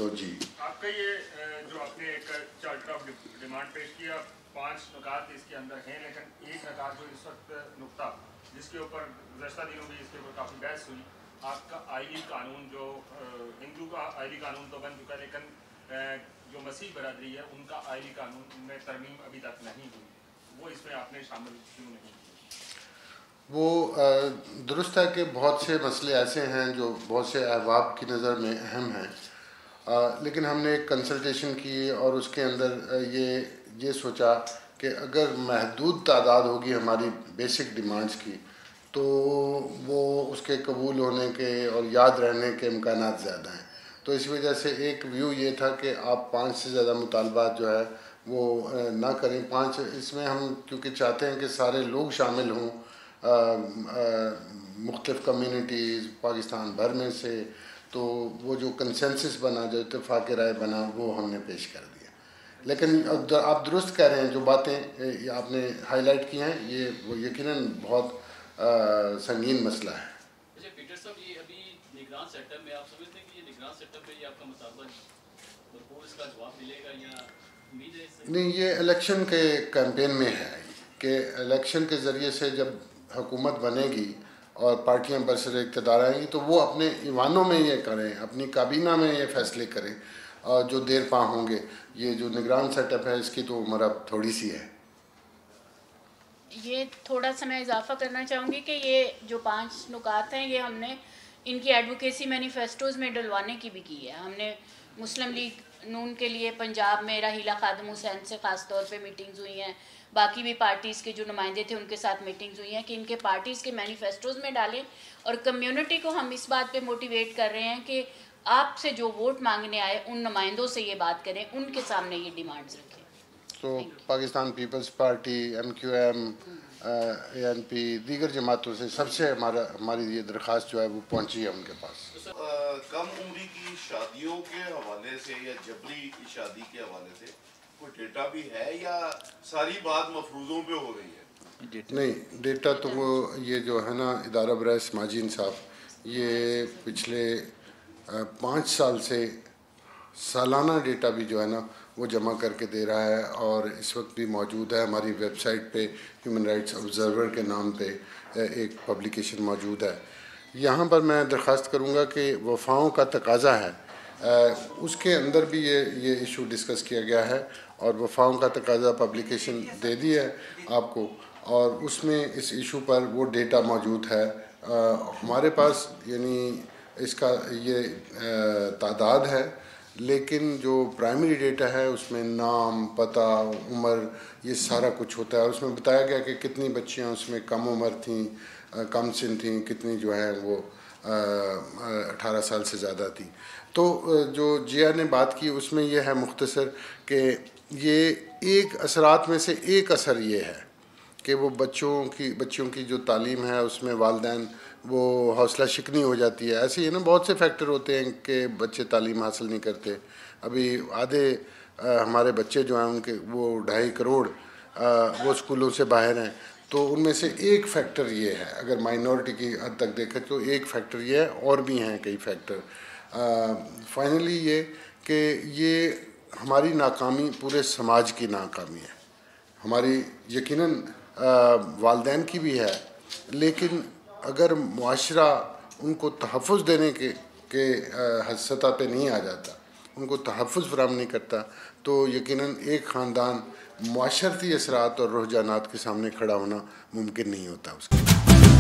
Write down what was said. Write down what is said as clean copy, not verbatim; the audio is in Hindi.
तो जी आपका ये जो आपने एक चार्टर ऑफ डिमांड पेश किया, 5 नुकात इसके अंदर हैं, लेकिन एक नुकात जो इस वक्त नुक्ता जिसके ऊपर गुज़श्ता दिनों में इसके ऊपर काफ़ी बहस हुई, आपका आईनी कानून जो हिंदू का आईनी कानून तो बन चुका है, लेकिन जो मसीह बरादरी है उनका आईनी कानून में तरमीम अभी तक नहीं हुई, वो इसमें आपने शामिल क्यों नहीं किया? वो दुरुस्त है कि बहुत से मसले ऐसे हैं जो बहुत से अहबाब की नज़र में अहम हैं, लेकिन हमने एक कंसल्टेशन की और उसके अंदर ये सोचा कि अगर महदूद तादाद होगी हमारी बेसिक डिमांड्स की तो वो उसके कबूल होने के और याद रहने के इम्कानात ज़्यादा हैं। तो इस वजह से एक व्यू ये था कि आप 5 से ज़्यादा मुतालबात जो है वो ना करें। 5 इसमें हम क्योंकि चाहते हैं कि सारे लोग शामिल हों, मुख्तलिफ़ कम्यूनिटीज़ पाकिस्तान भर में से, तो वो जो कंसेंसस बना, जो इत्तेफाक राय बना, वो हमने पेश कर दिया। लेकिन आप दुरुस्त कह रहे हैं, जो बातें आपने हाईलाइट की हैं ये वो यकीनन बहुत संगीन मसला है। पीटर साहब, ये अभी निगरान सेटअप में आप समझते हैं कि ये निगरान सेटअप में ये आपका मुतालबा भरपूर इसका जवाब मिलेगा या उम्मीद है? नहीं, ये इलेक्शन के कैंपेन में है कि इलेक्शन के ज़रिए से जब हुकूमत बनेगी और पार्टियां बरसर इक़्तिदार आएंगी तो वो अपने ईवानों में ये करें, अपनी काबीना में ये फैसले करें, और जो देर पा होंगे। ये जो निगरान सेटअप है इसकी तो उम्र अब थोड़ी सी है। ये थोड़ा सा मैं इजाफा करना चाहूँगी कि ये जो 5 नुकात हैं ये हमने इनकी एडवोकेसी मैनिफेस्टोज़ में डलवाने की भी की है। हमने मुस्लिम लीग नून के लिए पंजाब में राहीला खादिम हुसैन से ख़ास तौर पे मीटिंग्स हुई हैं, बाकी भी पार्टीज़ के जो नुमाइंदे थे उनके साथ मीटिंग्स हुई हैं कि इनके पार्टीज़ के मैनिफेस्टोज़ में डालें, और कम्युनिटी को हम इस बात पे मोटिवेट कर रहे हैं कि आपसे जो वोट मांगने आए उन नुमाइंदों से ये बात करें, उनके सामने ये डिमांड्स रखें। तो Pakistan Peoples Party, MQM, ANP, दीगर जमातों से सबसे हमारी ये दरख्वास्त जो है वो पहुंची है उनके पास। कम उम्री की शादियों के हवाले से या जबरी शादी के हवाले से कोई डेटा भी है या सारी बात मफरूज़ों पे हो रही है? नहीं, डेटा तो वो ये जो है ना इदारा बराए समाजी इंसाफ, ये पिछले 5 साल से सालाना डेटा भी जो है ना वो जमा करके दे रहा है, और इस वक्त भी मौजूद है हमारी वेबसाइट पे। ह्यूमन राइट्स ऑब्जर्वर के नाम पे एक पब्लिकेशन मौजूद है। यहाँ पर मैं दरख्वास्त करूँगा कि वफ़ाओं का तकाज़ा है, उसके अंदर भी ये इशू डिस्कस किया गया है, और वफ़ाओं का तकाज़ा पब्लिकेशन दे दी है आपको, और उसमें इस इशू पर वो डेटा मौजूद है हमारे पास। यानी इसका ये तादाद है, लेकिन जो प्राइमरी डेटा है उसमें नाम, पता, उम्र, ये सारा कुछ होता है, और उसमें बताया गया कि कितनी बच्चियां उसमें कम उम्र थीं, कम सिन थीं, कितनी जो है वो 18 साल से ज़्यादा थी। तो जो जिया ने बात की उसमें यह है मुख्तसर कि ये एक असरात में से एक असर ये है कि वो बच्चियों की जो तालीम है उसमें वालिदैन वो हौसला शिकनी हो जाती है। ऐसे ही ना बहुत से फैक्टर होते हैं कि बच्चे तालीम हासिल नहीं करते। अभी आधे हमारे बच्चे जो हैं उनके वो 2.5 करोड़ वो स्कूलों से बाहर हैं, तो उनमें से एक फैक्टर ये है। अगर माइनॉरिटी की हद तक देखें तो एक फैक्टर ये है, और भी हैं कई फैक्टर। फाइनली ये कि ये हमारी नाकामी पूरे समाज की नाकामी है, हमारी यकीनन वालिदैन की भी है, लेकिन अगर मुआशरा उनको तहफ़्फ़ुज़ देने के सतह पे नहीं आ जाता, उनको तहफ़्फ़ुज़ फ़राहम नहीं करता, तो यकीनन एक ख़ानदान मुआशरती असरात और रुझानात के सामने खड़ा होना मुमकिन नहीं होता उसके।